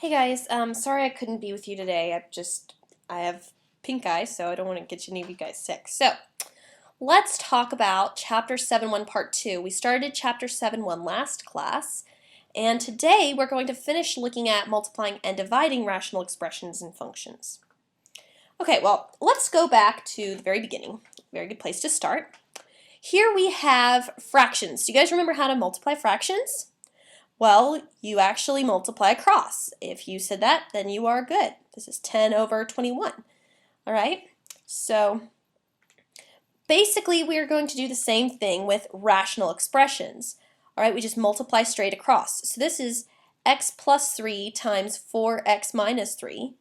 Hey guys, sorry I couldn't be with you today. I have pink eye, so I don't want to get any of you guys sick. So, let's talk about Chapter 7.1 Part 2. We started Chapter 7.1 last class, and today we're going to finish looking at multiplying and dividing rational expressions and functions. Okay, well, let's go back to the very beginning. Very good place to start. Here we have fractions. Do you guys remember how to multiply fractions? Well, you actually multiply across. If you said that, then you are good. This is 10 over 21. All right? So basically, we are going to do the same thing with rational expressions. All right, we just multiply straight across. So this is x plus 3 times 4x minus 3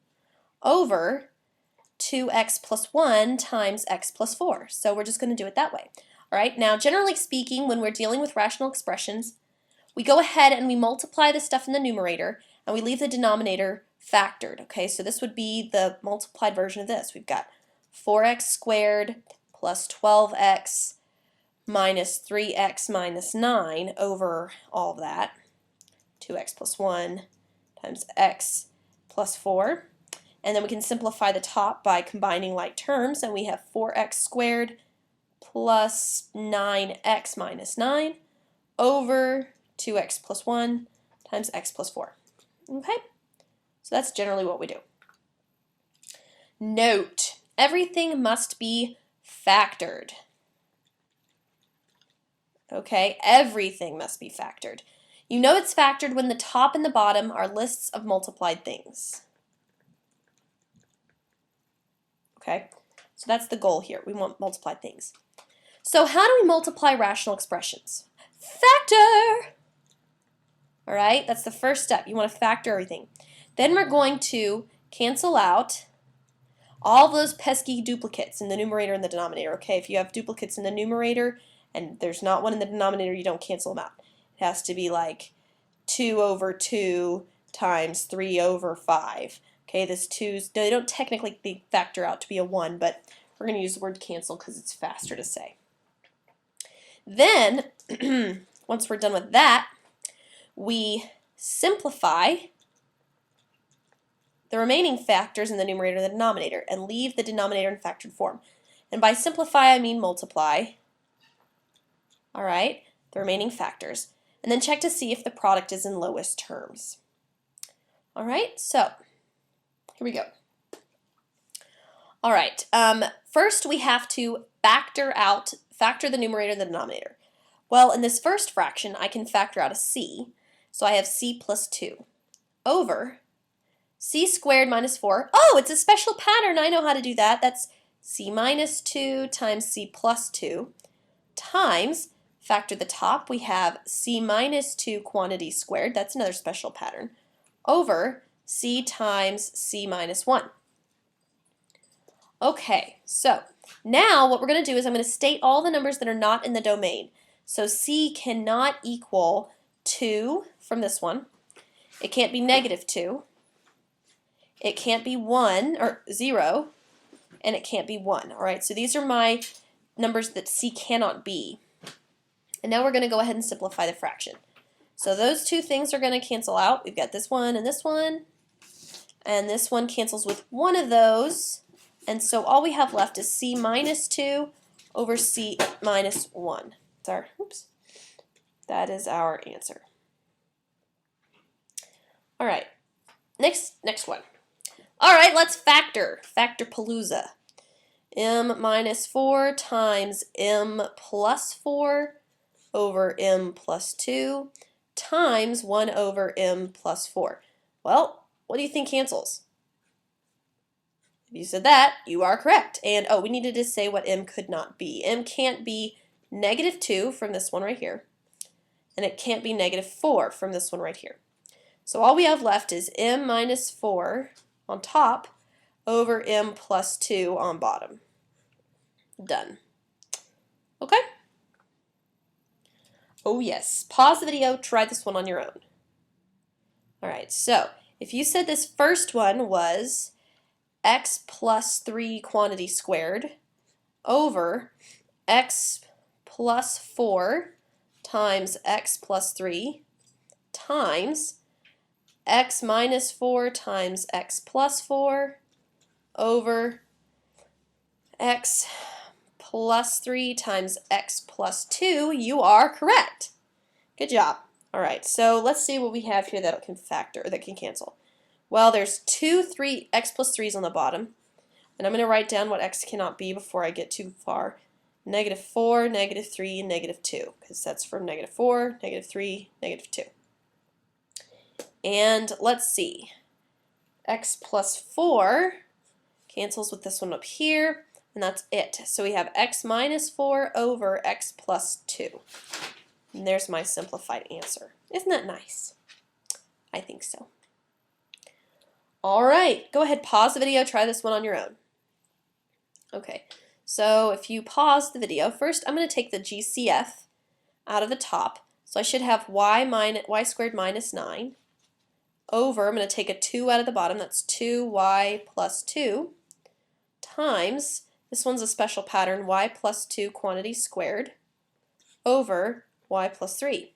over 2x plus 1 times x plus 4. So we're just going to do it that way. All right, now generally speaking, when we're dealing with rational expressions, we go ahead and we multiply the stuff in the numerator and we leave the denominator factored. Okay, so this would be the multiplied version of this. We've got 4x squared plus 12x minus 3x minus 9 over all of that. 2x plus 1 times x plus 4. And then we can simplify the top by combining like terms, and we have 4x squared plus 9x minus 9 over 2x plus 1 times x plus 4. Okay? So that's generally what we do. Note, everything must be factored. Okay? Everything must be factored. You know it's factored when the top and the bottom are lists of multiplied things. Okay? So that's the goal here. We want multiplied things. So how do we multiply rational expressions? Factor! All right, that's the first step. You want to factor everything. Then we're going to cancel out all those pesky duplicates in the numerator and the denominator. Okay, if you have duplicates in the numerator and there's not one in the denominator, you don't cancel them out. It has to be like 2 over 2 times 3 over 5. Okay, this 2's, they don't technically factor out to be a 1, but we're going to use the word cancel because it's faster to say. Then, once we're done with that, we simplify the remaining factors in the numerator and the denominator and leave the denominator in factored form. And by simplify, I mean multiply. All right, the remaining factors. And then check to see if the product is in lowest terms. All right, so here we go. All right, first we have to factor the numerator and the denominator. Well, in this first fraction, I can factor out a c. So I have c plus 2 over c squared minus 4. Oh, it's a special pattern. I know how to do that. That's c minus 2 times c plus 2 times, factor the top, we have c minus 2 quantity squared. That's another special pattern. Over c times c minus 1. Okay, so now what we're going to do is I'm going to state all the numbers that are not in the domain. So c cannot equal 2 from this one. It can't be negative 2. It can't be 1 or 0, and it can't be 1. All right, so these are my numbers that c cannot be. And now we're going to go ahead and simplify the fraction. So those two things are going to cancel out. We've got this one, and this one cancels with one of those. And so all we have left is c minus 2 over c minus 1. That is our answer. All right, next one. All right, let's factor. Factorpalooza. M minus 4 times m plus 4 over m plus 2 times 1 over m plus 4. Well, what do you think cancels? If you said that, you are correct. And oh, we needed to say what m could not be. M can't be negative 2 from this one right here, and it can't be negative 4 from this one right here. So all we have left is m minus 4 on top over m plus 2 on bottom. Done. Okay? Oh yes, pause the video, try this one on your own. Alright, so if you said this first one was x plus 3 quantity squared over x plus 4 times x plus 3 times x minus 4 times x plus 4 over x plus 3 times x plus 2. You are correct. Good job. All right, so let's see what we have here that can factor, or that can cancel. Well, there's x plus 3's on the bottom, and I'm going to write down what x cannot be before I get too far. -4, -3, and -2, because that's from -4, -3, -2. And let's see. X plus 4 cancels with this one up here, and that's it. So we have x minus 4 over x plus 2. And there's my simplified answer. Isn't that nice? I think so. All right, go ahead, pause the video, try this one on your own. Okay, so if you pause the video, first I'm going to take the GCF out of the top. So I should have y squared minus 9 over, I'm going to take a 2 out of the bottom, that's 2y plus 2, times, this one's a special pattern, y plus 2 quantity squared, over y plus 3.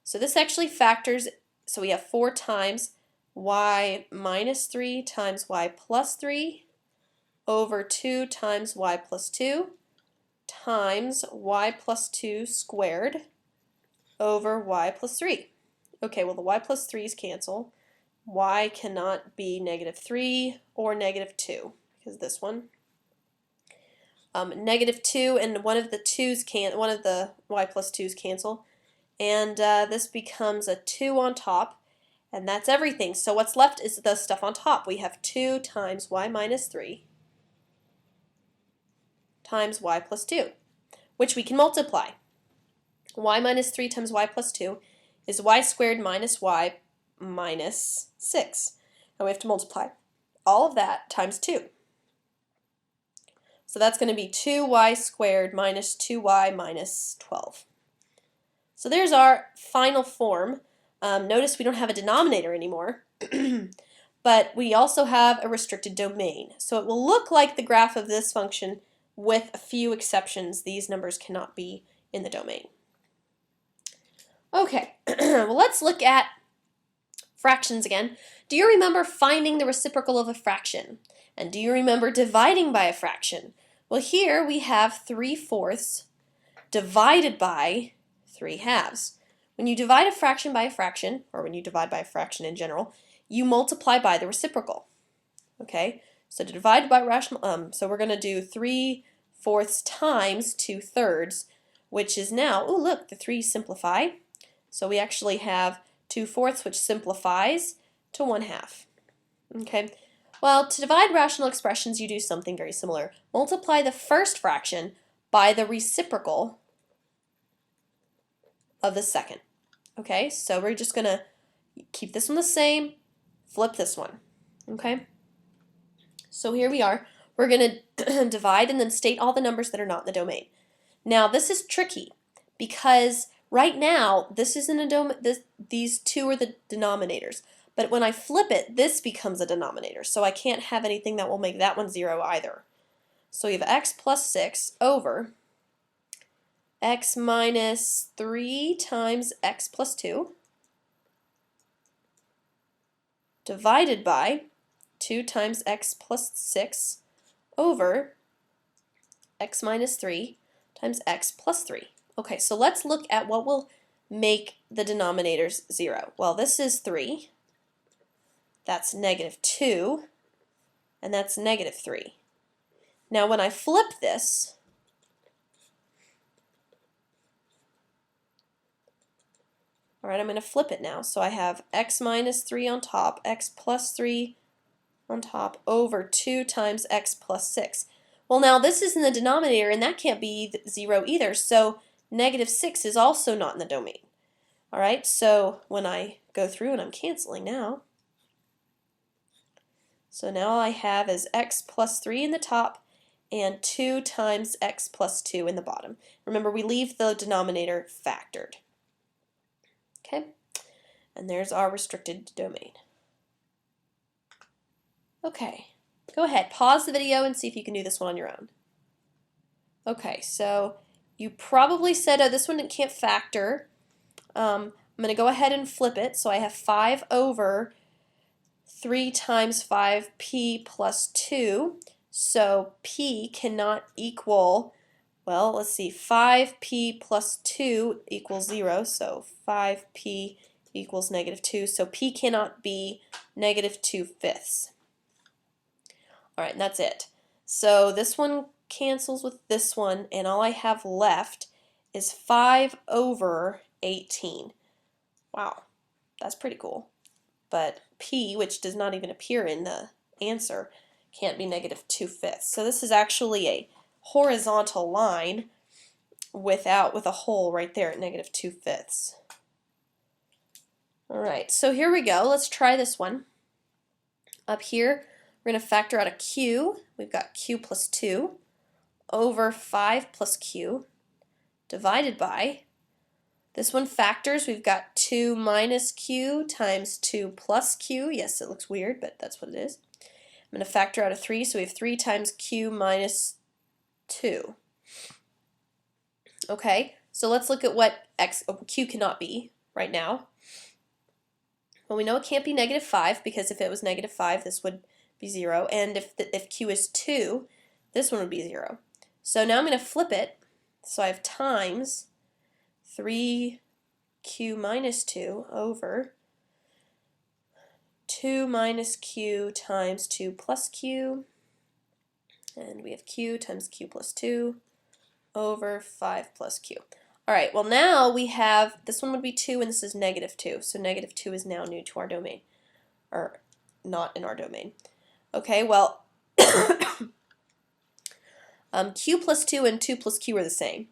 So this actually factors, so we have 4 times y minus 3 times y plus 3 over 2 times y plus 2 times y plus 2 squared over y plus 3. Okay, well the y plus 3's cancel. Y cannot be -3 or -2 because this one. -2 and one of the y plus 2's cancel, and this becomes a 2 on top, and that's everything. So what's left is the stuff on top. We have 2 times y minus 3 times y plus 2, which we can multiply. Y minus 3 times y plus 2 is y squared minus y minus 6. And we have to multiply all of that times 2. So that's going to be 2y squared minus 2y minus 12. So there's our final form. Notice we don't have a denominator anymore, but we also have a restricted domain. So it will look like the graph of this function with a few exceptions. These numbers cannot be in the domain. Okay, well, let's look at fractions again. Do you remember finding the reciprocal of a fraction? And do you remember dividing by a fraction? Well, here we have 3/4 divided by 3/2. When you divide a fraction by a fraction, or when you divide by a fraction in general, you multiply by the reciprocal. Okay, so to divide by rational, so we're going to do 3/4 times 2/3, which is now, oh look, the 3's simplify. So we actually have 2/4, which simplifies to 1/2. Okay, well, to divide rational expressions, you do something very similar. Multiply the first fraction by the reciprocal of the second. Okay, so we're just going to keep this one the same, flip this one. Okay, so here we are. We're going to divide and then state all the numbers that are not in the domain. Now, this is tricky because right now, this is in a domain. These two are the denominators. But when I flip it, this becomes a denominator. So I can't have anything that will make that one 0 either. So we have x plus 6 over x minus 3 times x plus 2 divided by 2 times x plus 6 over x minus 3 times x plus 3. Okay, so let's look at what will make the denominators 0. Well, this is 3, that's -2, and that's -3. Now when I flip this, all right, I'm going to flip it now. So I have x minus 3 on top, x plus 3 on top, over 2 times x plus 6. Well, now this is in the denominator, and that can't be 0 either, so -6 is also not in the domain. All right, so when I go through and I'm canceling now, so now all I have is x plus 3 in the top and 2 times x plus 2 in the bottom. Remember, we leave the denominator factored. Okay, and there's our restricted domain. Okay, go ahead, pause the video and see if you can do this one on your own. Okay, so you probably said, oh, this one can't factor. I'm going to go ahead and flip it. So I have 5 over 3 times 5p plus 2, so p cannot equal, well, let's see, 5p plus 2 equals 0, so 5p equals negative 2, so p cannot be negative 2/5. Alright, and that's it. So this one cancels with this one, and all I have left is 5 over 18. Wow, that's pretty cool. But p, which does not even appear in the answer, can't be negative 2/5. So this is actually a horizontal line with a hole right there at negative 2/5. Alright, so here we go. Let's try this one. Up here, we're going to factor out a q. We've got q plus 2 over 5 plus q divided by, this one factors, we've got 2 minus q times 2 plus q. Yes, it looks weird, but that's what it is. I'm going to factor out a 3, so we have 3 times q minus 2. Okay, so let's look at what q cannot be right now. Well, we know it can't be negative 5, because if it was negative 5, this would be 0, and if q is 2, this one would be 0. So now I'm going to flip it, so I have times 3q minus 2 over 2 minus q times 2 plus q, and we have q times q plus 2 over 5 plus q. Alright, well now we have, this one would be 2 and this is negative 2, so negative 2 is now new to our domain, or not in our domain. Okay, well, q plus 2 and 2 plus q are the same.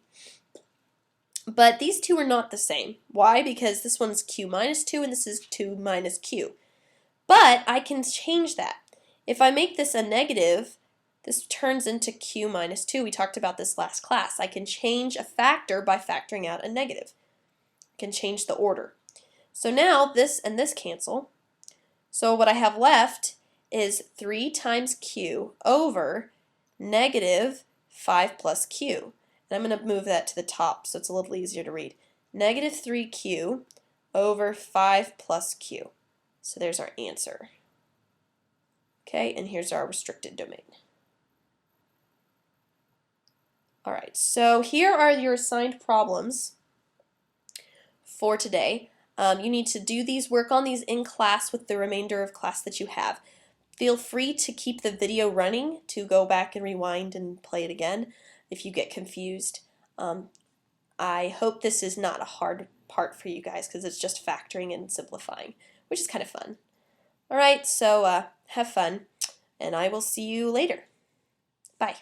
But these two are not the same. Why? Because this one's q minus 2 and this is 2 minus q. But I can change that. If I make this a negative, this turns into q minus 2. We talked about this last class. I can change a factor by factoring out a negative. I can change the order. So now this and this cancel. So what I have left is 3 times q over negative 5 plus q. And I'm going to move that to the top so it's a little easier to read. Negative 3q over 5 plus q. So there's our answer. Okay, and here's our restricted domain. Alright, so here are your assigned problems for today. You need to do these, work on these in class with the remainder of class that you have. Feel free to keep the video running to go back and rewind and play it again if you get confused. I hope this is not a hard part for you guys because it's just factoring and simplifying, which is kind of fun. Alright, so have fun, and I will see you later. Bye.